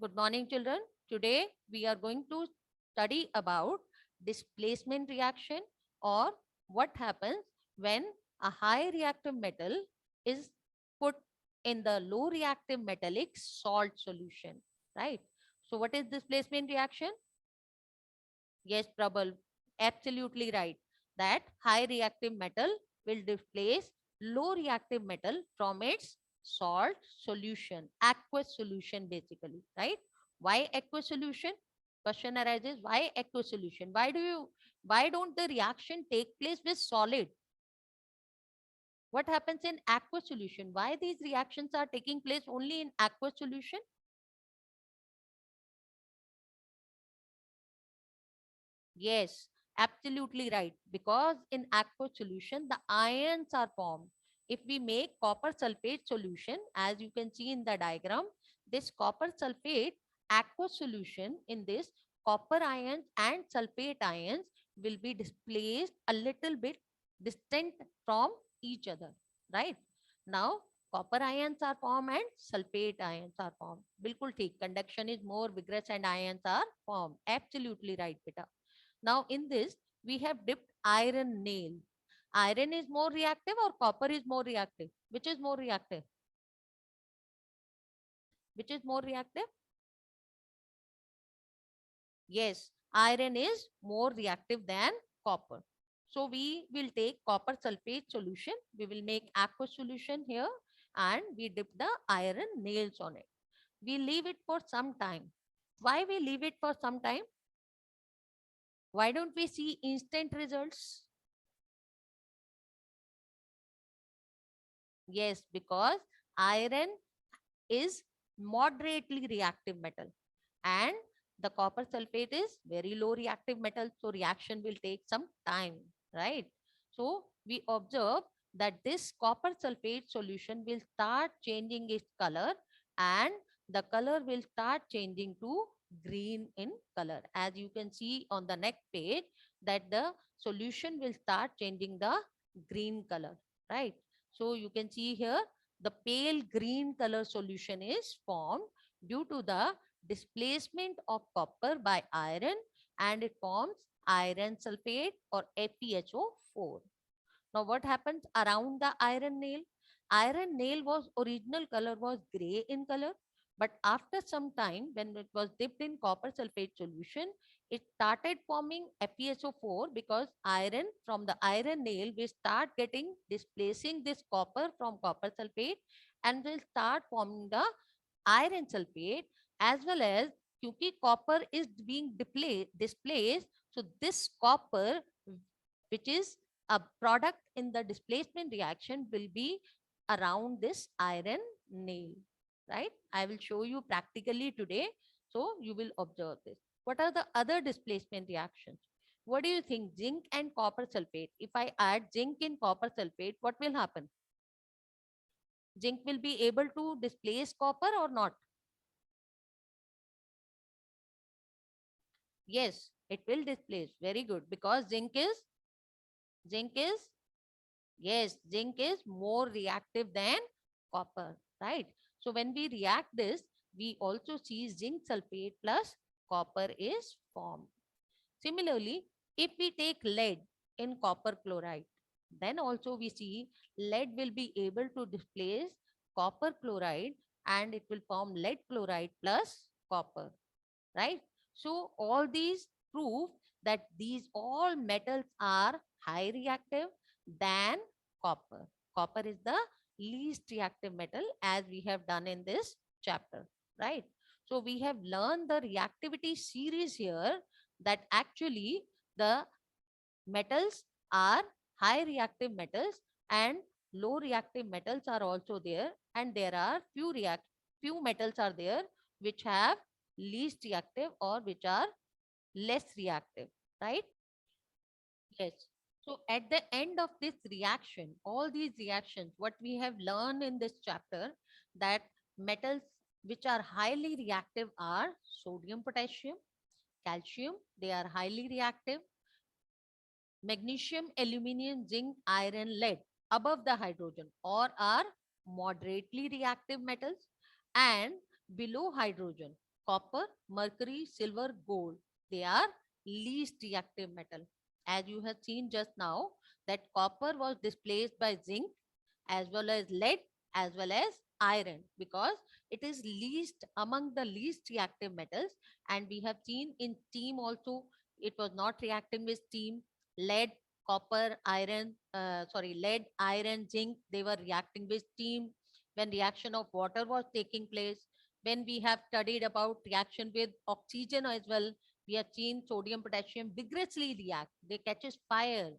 Good morning, children. Today we are going to study about displacement reaction, or what happens when a high reactive metal is put in the low reactive metallic salt solution, right? So what is displacement reaction? Yes, Prabal, absolutely right. That high reactive metal will displace low reactive metal from its salt solution, aqueous solution basically, right? Why aqueous solution? Question arises, why aqueous solution? Why don't the reaction take place with solid? What happens in aqueous solution? Why these reactions are taking place only in aqueous solution? Yes, absolutely right. Because in aqueous solution, the ions are formed. If we make copper sulfate solution, as you can see in the diagram, this copper sulfate aqueous solution, in this copper ions and sulfate ions will be displaced a little bit distant from each other, right? Now, copper ions are formed and sulfate ions are formed. Bilkul theek. Conduction is more vigorous and ions are formed. Absolutely right, beta. Now in this, we have dipped iron nail. Iron is more reactive or copper is more reactive? Which is more reactive? Which is more reactive? Yes, iron is more reactive than copper. So we will take copper sulfate solution. We will make aqueous solution here and we dip the iron nails on it. We leave it for some time. Why we leave it for some time? Why don't we see instant results? Yes, because iron is moderately reactive metal and the copper sulfate is very low reactive metal, so reaction will take some time, right? So we observe that this copper sulfate solution will start changing its color, and the color will start changing to green in color. As you can see on the next page, that the solution will start changing the green color, right? So you can see here the pale green color solution is formed due to the displacement of copper by iron, and it forms iron sulfate or FeSO4. Now what happens around the iron nail? Iron nail was original color was gray in color, but after some time when it was dipped in copper sulfate solution, it started forming FeSO4 because iron from the iron nail will start getting displacing this copper from copper sulfate and will start forming the iron sulfate, as well as क्योंकि copper is being displaced, so this copper, which is a product in the displacement reaction, will be around this iron nail, right? I will show you practically today, so you will observe this. What are the other displacement reactions? What do you think? Zinc and copper sulfate, if I add zinc in copper sulfate, what will happen? Zinc will be able to displace copper or not? Yes, it will displace. Very good. Because zinc is, yes, zinc is more reactive than copper, right? So when we react this, we also see zinc sulfate plus copper is formed. Similarly, if we take lead in copper chloride, then also we see lead will be able to displace copper chloride and it will form lead chloride plus copper, right? So all these prove that these all metals are high reactive than copper. Copper is the least reactive metal, as we have done in this chapter, right? So we have learned the reactivity series here, that actually the metals are high reactive metals and low reactive metals are also there, and there are few metals are there which have least reactive or which are less reactive, right? Yes. So at the end of this reaction, all these reactions, what we have learned in this chapter, that metals which are highly reactive are sodium, potassium, calcium, they are highly reactive. Magnesium, aluminum, zinc, iron, lead above the hydrogen, or are moderately reactive metals, and below hydrogen. copper, mercury, silver, gold. They are least reactive metal. As you have seen just now, that copper was displaced by zinc as well as lead as well as iron, because it is least among the least reactive metals. And we have seen in steam also, it was not reacting with steam. Lead, copper, iron, lead, iron, zinc, they were reacting with steam. When reaction of water was taking place, when we have studied about reaction with oxygen as well, we have seen sodium, potassium vigorously react. They catches fire.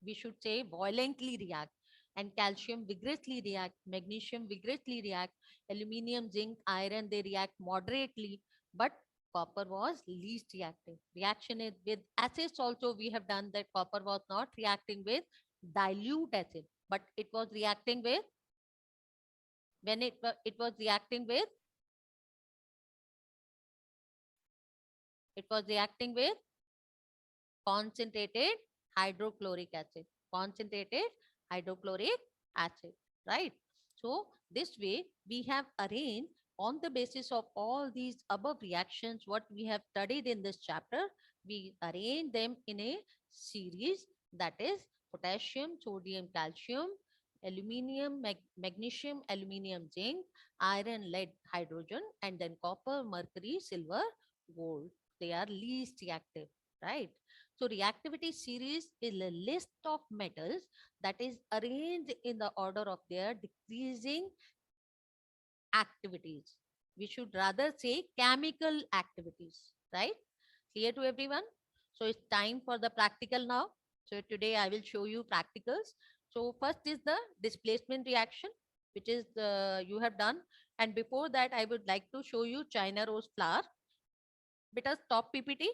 We should say violently react. And calcium vigorously react, magnesium vigorously react, aluminium, zinc, iron, they react moderately. But copper was least reactive. Reaction is with acids also, we have done that copper was not reacting with dilute acid, but it was reacting with, when it was reacting with, it was reacting with concentrated hydrochloric acid. Concentrated hydrochloric acid, right? So this way we have arranged, on the basis of all these above reactions what we have studied in this chapter, we arrange them in a series, that is potassium, sodium, calcium, aluminium, magnesium, aluminium, zinc, iron, lead, hydrogen, and then copper, mercury, silver, gold. They are least reactive, right? So reactivity series is a list of metals that is arranged in the order of their decreasing activities. We should rather say chemical activities, right? Clear to everyone? So it's time for the practical now. So today I will show you practicals. So first is the displacement reaction, which is you have done. And before that, I would like to show you China rose flower. Beta, stop PPT,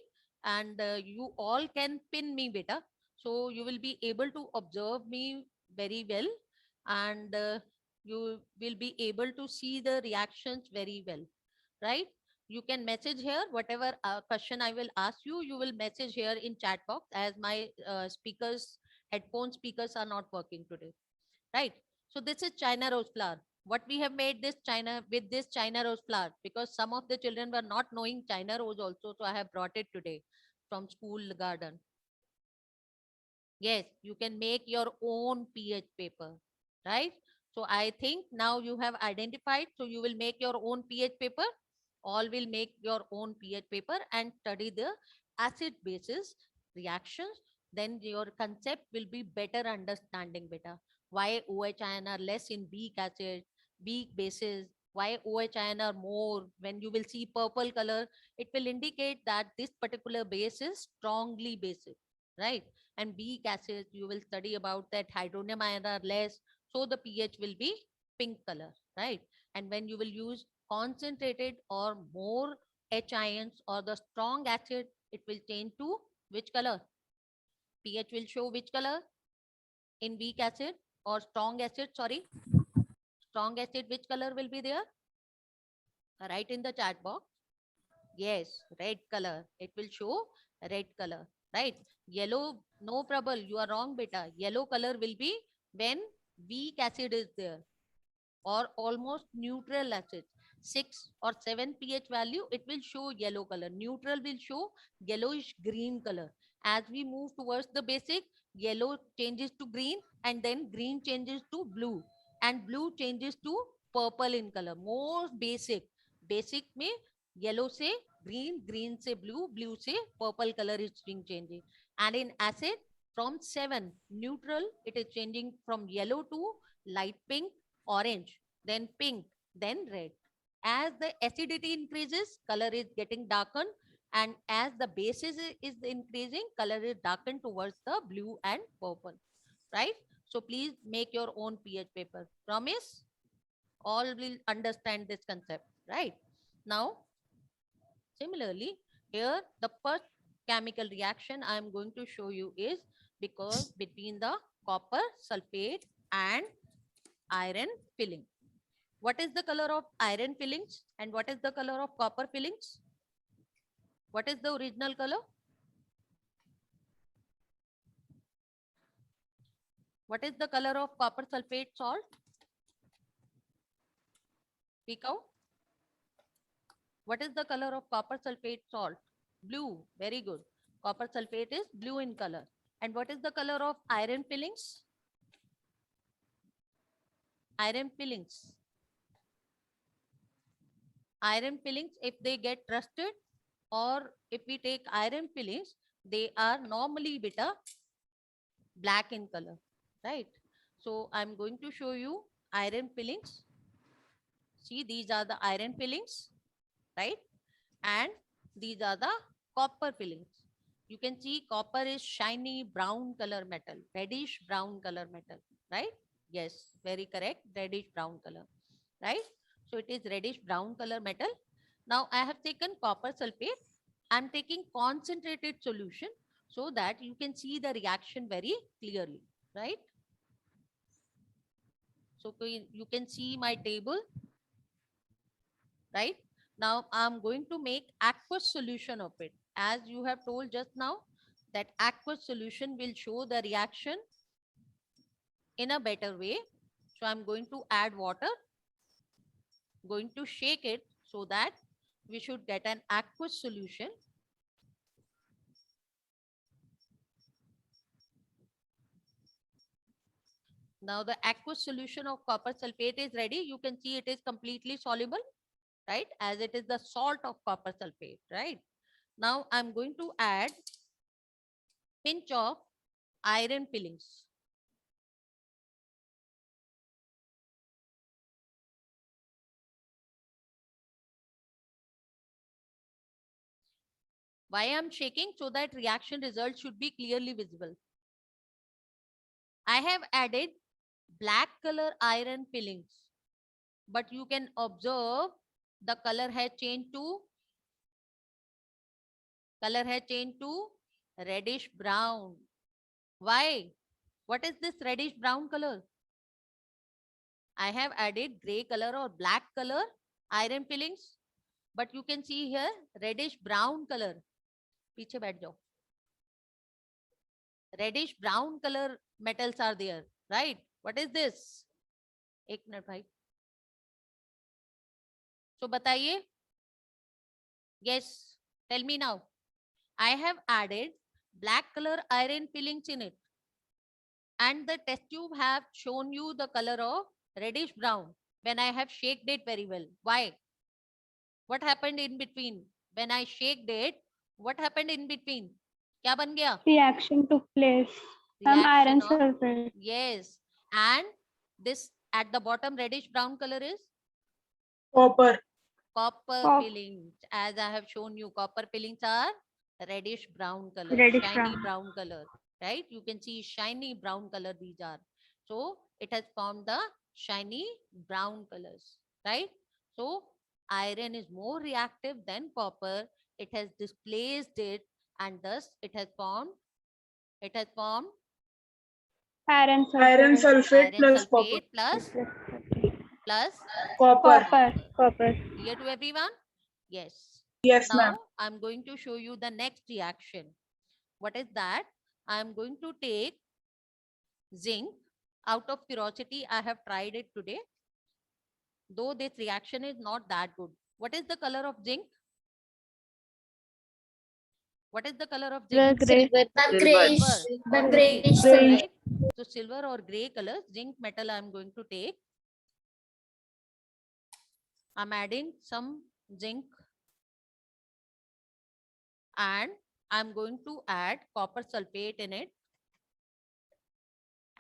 and you all can pin me, beta. So you will be able to observe me very well, and you will be able to see the reactions very well, right? You can message here whatever question I will ask you. You will message here in chat box, as my headphone speakers are not working today, right? So this is China rose flower. What we have made this China with this China rose flower, because some of the children were not knowing China rose also, so I have brought it today from school garden. Yes, you can make your own pH paper, right? So I think now you have identified, so you will make your own pH paper. All will make your own pH paper and study the acid basis reactions. Then your concept will be better understanding, beta. Why OH ion are less in weak acid, weak bases, why OH ion are more. When you will see purple color, it will indicate that this particular base is strongly basic, right? And weak acids, you will study about that hydronium ion are less, so the pH will be pink color, right? And when you will use concentrated or more H ions or the strong acid, it will change to which color? pH will show which color in weak acid or strong acid, sorry, strong acid, which color will be there? Write in the chat box. Yes, red color. It will show red color, right? Yellow, no trouble. You are wrong, beta. Yellow color will be when weak acid is there, or almost neutral acid. 6 or 7 pH value, it will show yellow color. Neutral will show yellowish green color. As we move towards the basic, yellow changes to green, and then green changes to blue, and blue changes to purple in color. Most basic. Basic में yellow से green, green से blue, blue से purple color is being changing. And in acid, from 7 neutral, it is changing from yellow to light pink, orange, then pink, then red. As the acidity increases, color is getting darkened, and as the basis is increasing, color is darkened towards the blue and purple, right? So please make your own pH paper. Promise? All will understand this concept, right? Now, similarly, here the first chemical reaction I am going to show you is because between the copper sulfate and iron filling. What is the color of iron fillings and what is the color of copper fillings? What is the original color? What is the color of copper sulfate salt? Speak out. What is the color of copper sulfate salt? Blue. Very good. Copper sulfate is blue in color. And what is the color of iron fillings? Iron fillings. Iron fillings, if they get rusted, or if we take iron fillings, they are normally beta black in color, right? So I'm going to show you iron fillings. See, these are the iron fillings, right? And these are the copper fillings. You can see copper is shiny brown color metal, reddish brown color metal, right? Yes, very correct, reddish brown color, right? So it is reddish brown color metal. Now I have taken copper sulfate. I'm taking concentrated solution so that you can see the reaction very clearly, right? So you can see my table, right? Now I'm going to make aqueous solution of it. As you have told just now, that aqueous solution will show the reaction in a better way. So I'm going to add water, going to shake it so that we should get an aqueous solution. Now the aqueous solution of copper sulfate is ready. You can see it is completely soluble, right? As it is the salt of copper sulfate, right? Now I'm going to add pinch of iron fillings. Why I'm shaking? So that reaction result should be clearly visible. I have added black color iron fillings, but you can observe the color has changed to reddish brown. Why? What is this reddish brown color? I have added gray color or black color iron fillings, but you can see here reddish brown color. पीछे बैठ जाओ. Reddish brown color metals are there, right? What is this? एक minute भाई. So बताइए. Yes, tell me now. I have added black color iron fillings in it, and the test tube have shown you the color of reddish brown when I have shaked it very well. Why? What happened in between? When I shaked it, what happened in between? क्या बन गया? Reaction took place. Some Reaction iron of, sulfate. yes. And this at the bottom reddish brown color is Copper. copper Cop- fillings. As I have shown you, copper fillings are reddish brown color, Reddish shiny brown. brown color, right? You can see shiny brown color these are. So it has formed the shiny brown colors, right? So iron is more reactive than copper. It has displaced it, and thus it has formed Iron Iron sulfate. sulfate iron plus copper. sulfate plus Copper. Copper. clear to everyone? Yes. Yes, ma'am. Now I'm going to show you the next reaction. What is that? I'm going to take zinc. Out of curiosity, I have tried it today. Though this reaction is not that good. What is the color of zinc? What is the color of zinc? Gray. Grayish. Silver or Grayish. gray, Grayish. right? So silver or gray color, zinc metal I'm going to take. I'm adding some zinc and I'm going to add copper sulfate in it.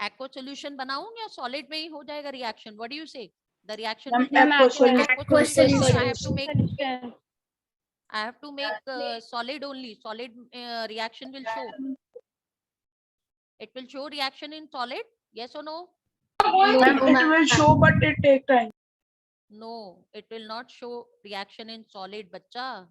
Aqueous solution बनाऊं या solid में ही हो जाएगा reaction? What do you say? The reaction will Ma'am, take aqueous solution. aqueous solution. I have to Solution. make solid only. Solid reaction will show. It will show reaction in solid. Yes or no? Ma'am, it will show, but it take time. No, it will not show reaction in solid, bacha.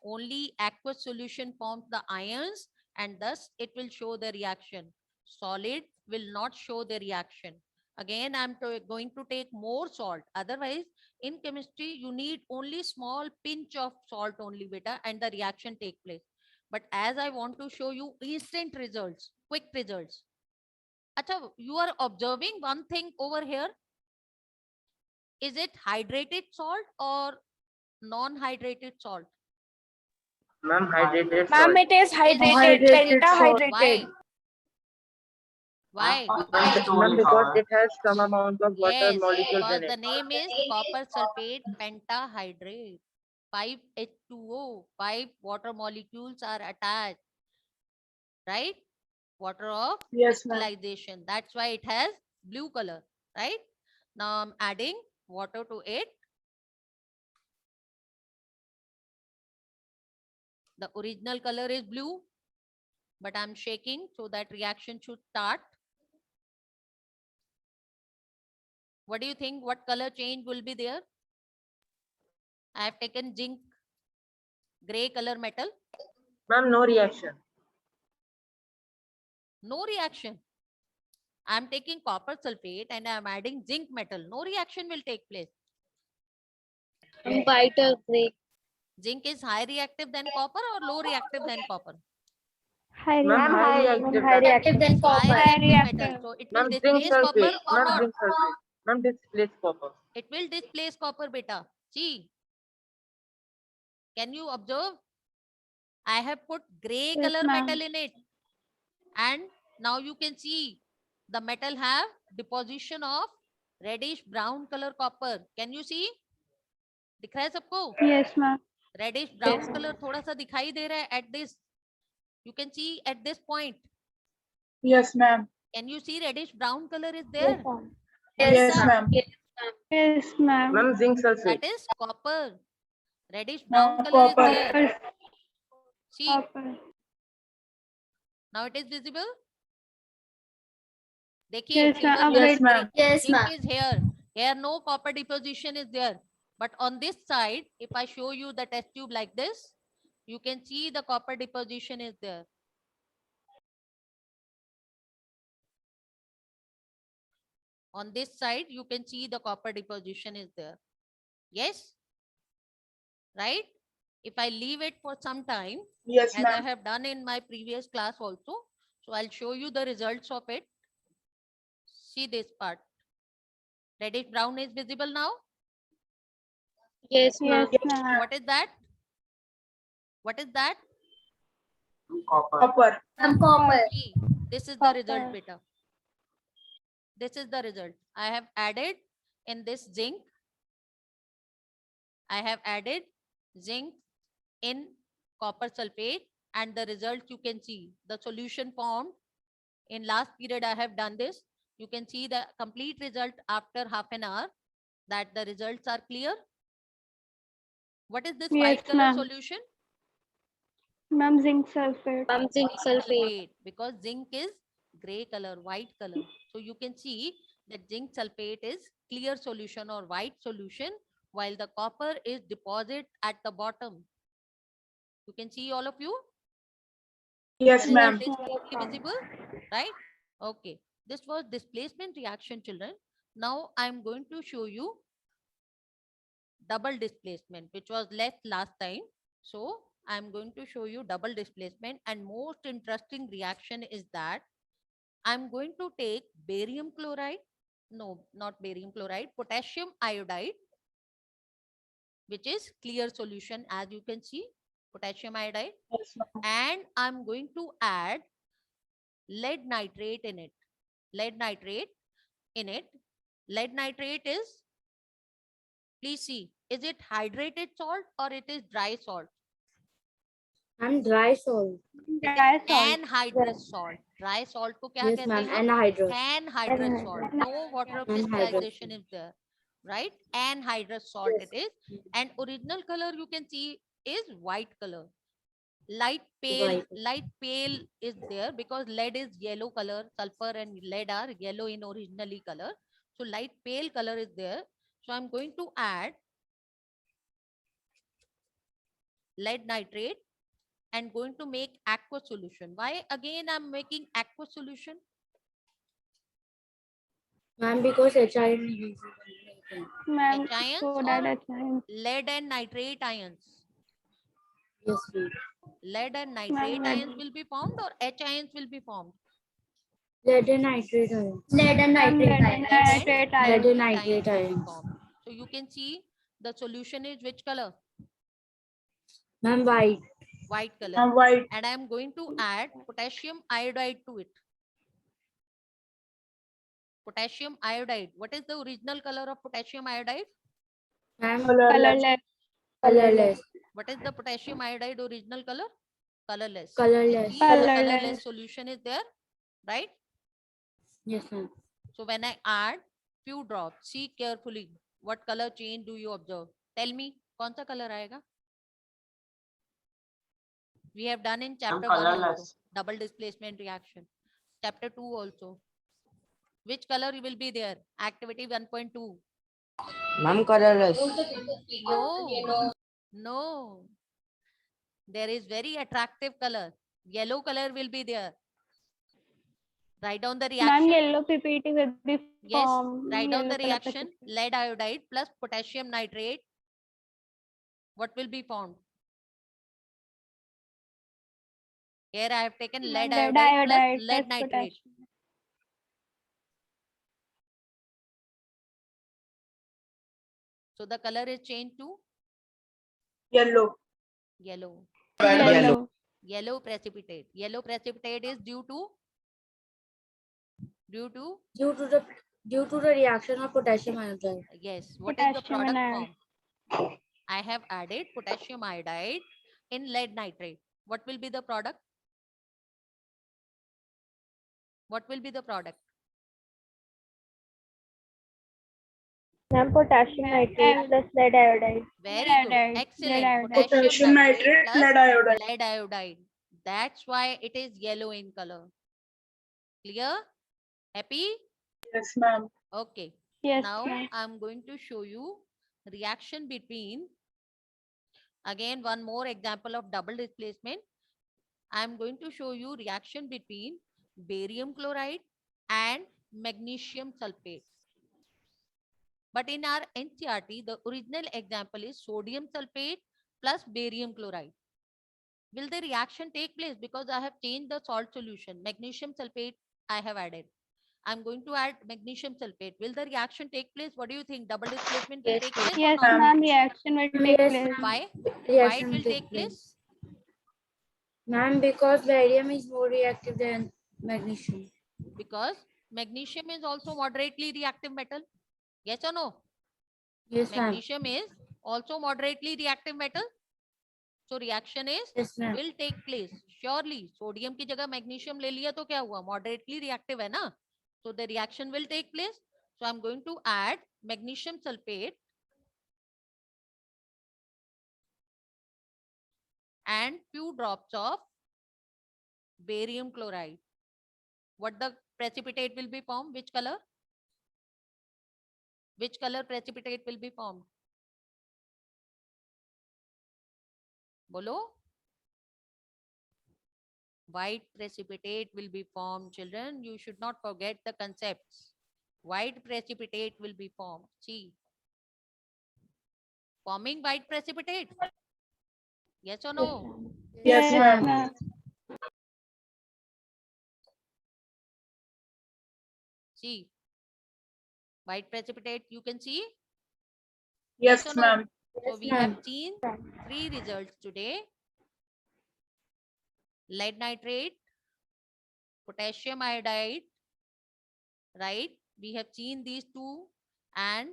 Only aqueous solution forms the ions and thus it will show the reaction. Solid will not show the reaction. Again, I'm going to take more salt. Otherwise, in chemistry, you need only small pinch of salt only, beta, and the reaction take place. But as I want to show you instant results, quick results. Acha, you are observing one thing over here. Is it hydrated salt or non-hydrated salt? Ma'am, hydrated Ma'am, salt. it is hydrated, Hydrated salt. pentahydrated. Why? Ma'am, because it has some amount of water Yes, molecules because in the it. name is copper sulfate pentahydrate. 5H2O, 5 water molecules are attached, right? Water of Yes, ma'am. crystallization. That's why it has blue color, right? Now I'm adding water to it. The original color is blue, but I'm shaking so that reaction should start. What do you think? What color change will be there? I have taken zinc, gray color metal. Ma'am, no reaction. No reaction. I'm taking copper sulfate and I'm adding zinc metal. No reaction will take place. White or gray. Zinc is high reactive than copper or low reactive than copper? High Ma'am, reactive. high reactive. High reactive. Then High copper. High reactive metal. reactive. So it will Ma'am, zinc displace copper sulfate. or Ma'am, not? zinc sulfate. Ma'am, displace copper. It will displace copper, beta. See, can you observe? I have put gray Yes, color ma'am. metal in it. And now you can see the metal have deposition of reddish brown color copper. Can you see? दिख रहा है सबको? Yes, ma'am. Reddish brown color थोड़ा सा दिखाई दे रहा है at this. You can see at this point. Yes, ma'am. Can you see reddish brown color is there? Yes, ma'am. Yes, ma'am. Ma'am, zinc sulfate. That is copper. Reddish brown Ma'am, color copper. is there. Copper. See, Copper. now it is visible. देखिए, Yes, ma'am. figure Yes, में ma'am. Yes, zinc ma'am. is here. Here no copper deposition is there. But on this side, if I show you the test tube like this, you can see the copper deposition is there. On this side, you can see the copper deposition is there. Yes? Right? If I leave it for some time, Yes, as I ma'am. have done in my previous class also, so I'll show you the results of it. See this part. Reddish brown is visible now. Yes, ma'am. Yes, ma'am. What is that? What is that? Copper. Copper. See, this is the result, Copper. beta. This is the result. I have added in this zinc. I have added zinc in copper sulfate, and the result you can see. The solution formed in last period I have done this. You can see the complete result after half an hour, that the results are clear. What is this Yes, white color ma'am. solution? Ma'am, zinc sulfate. Zinc sulfate. Because zinc is gray color, white color. So you can see that zinc sulfate is clear solution or white solution, while the copper is deposit at the bottom. You can see all of you? Yes, The ma'am. result is clearly visible, right? Okay. This was displacement reaction, children. Now I'm going to show you double displacement, which was less last time. So I'm going to show you double displacement, and most interesting reaction is that I'm going to take barium chloride, no, not barium chloride, potassium iodide, which is clear solution, as you can see, potassium iodide, Yes, ma'am. and I'm going to add lead nitrate in it. Lead nitrate in it. Lead nitrate is, please see, is it hydrated salt or it is dry salt? I'm dry salt. Dry salt. Anhydrous salt. Dry salt को क्या Yes, कहते ma'am. हैं? Anhydrous. Anhydrous salt. No water crystallization is there, right? Anhydrous salt Yes. it is, and original color you can see is white color. Light pale is there because lead is yellow color. Sulfur and lead are yellow in originally color. So light pale color is there. So I'm going to add lead nitrate and going to make aqueous solution. Why again I'm making aqueous solution? Ma'am, because HIN is Ma'am, H-ions so or that HIN. lead and nitrate ions? Yes, ma'am. Lead and nitrate ions will be formed or H ions will be formed? Lead and nitrate ion. Lead and nitrate Lead ion. and nitrate Ions will be ions. formed. So you can see the solution is which color? Ma'am, white. White color. Ma'am, white. And I am going to add potassium iodide to it. Potassium iodide. What is the original color of potassium iodide? Ma'am, Colorless. colorless. What is the potassium iodide original color? Colorless. Colorless. See, the Colorless. colorless solution is there, right? Yes, ma'am. So when I add few drops, see carefully what color change do you observe? Tell me, कौन सा color आएगा? We have done in chapter 1 also, colorless. double displacement reaction. Chapter 2 also. Which color will be there? Activity 1.2. Ma'am, colorless. No, no. There is very attractive color. Yellow color will be there. Write down the Ma'am, reaction. yellow PPT will be Yes, formed. write down yellow the color reaction. PPT. Lead iodide plus potassium nitrate. What will be formed? Here I have taken lead Lead iodide plus iodide lead plus nitrate. potassium. So the color is changed to Yellow. yellow. Yellow. Yellow precipitate. Yellow precipitate is due to Due to the reaction of potassium iodide. yes. What is the Potassium product iodide. form? I have added potassium iodide in lead nitrate. What will be the product? What will be the product? Ma'am, potassium nitrate plus lead iodide. Very Lead good. iodide. Excellent. Lead iodide. Potassium nitrate, plus lead iodide. lead iodide. That's why it is yellow in color. Clear? Happy? Yes, ma'am. Okay. Yes, Now ma'am. I'm going to show you reaction between, again one more example of double displacement. I'm going to show you reaction between barium chloride and magnesium sulfate. But in our NCERT, the original example is sodium sulfate plus barium chloride. Will the reaction take place? Because I have changed the salt solution. Magnesium sulfate I have added. I'm going to add magnesium sulfate. Will the reaction take place? What do you think? Double displacement will Yes, take ma'am. place or Yes, not? ma'am. Reaction will take Yes, place. ma'am. Why? Why Reaction it will take take place? Ma'am, because barium is more reactive than magnesium. Because magnesium is also moderately reactive metal. Yes or no? Yes, ma'am. Magnesium is also moderately reactive metal. So reaction is Yes, ma'am. will take place surely. Sodium की जगह magnesium ले लिया तो क्या हुआ? Moderately reactive है ना? So the reaction will take place. So I'm going to add magnesium sulfate and few drops of barium chloride. What the precipitate will be formed? Which color? Which color precipitate will be formed? Bolo? White precipitate will be formed, children. You should not forget the concepts. White precipitate will be formed. See. Forming white precipitate. Yes or no? Yes, ma'am. ma'am. See. White precipitate you can see. Yes, or no? ma'am. So we ma'am. have seen 3 results today. Lead nitrate, potassium iodide, right? We have seen these two and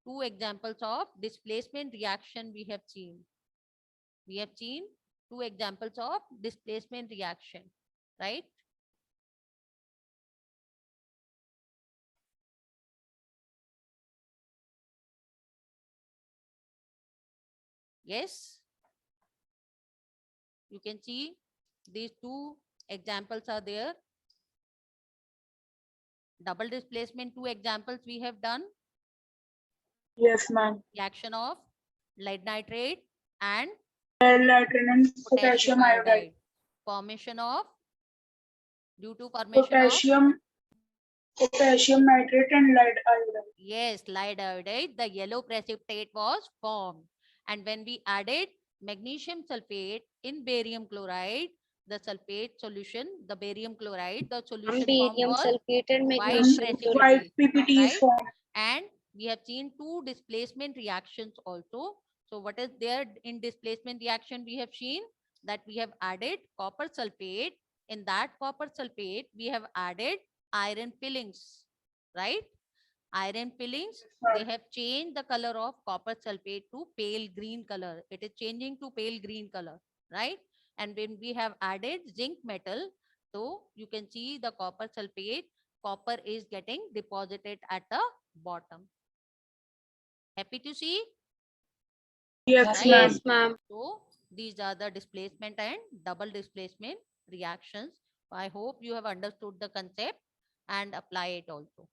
2 examples of displacement reaction we have seen. We have seen 2 examples of displacement reaction, right? Yes. You can see these 2 examples are there. Double displacement 2 examples we have done. Yes, ma'am. Reaction of lead nitrate and Lead nitrate and potassium iodide. Formation of due to formation of Potassium nitrate and lead iodide. yes, lead iodide, the yellow precipitate was formed. And when we added magnesium sulfate in barium chloride, the sulfate solution, the barium chloride, the solution formed was sulfate and white precipitate, White PPT is right? formed. And we have seen 2 displacement reactions also. So what is there in displacement reaction? We have seen that we have added copper sulfate. In that copper sulfate, we have added iron fillings, right? Iron fillings, they have changed the color of copper sulfate to pale green color. It is changing to pale green color, right? And when we have added zinc metal, so you can see the copper sulfate, copper is getting deposited at the bottom. Happy to see? Yes, Right? ma'am. Yes, ma'am. So these are the displacement and double displacement reactions. I hope you have understood the concept and apply it also.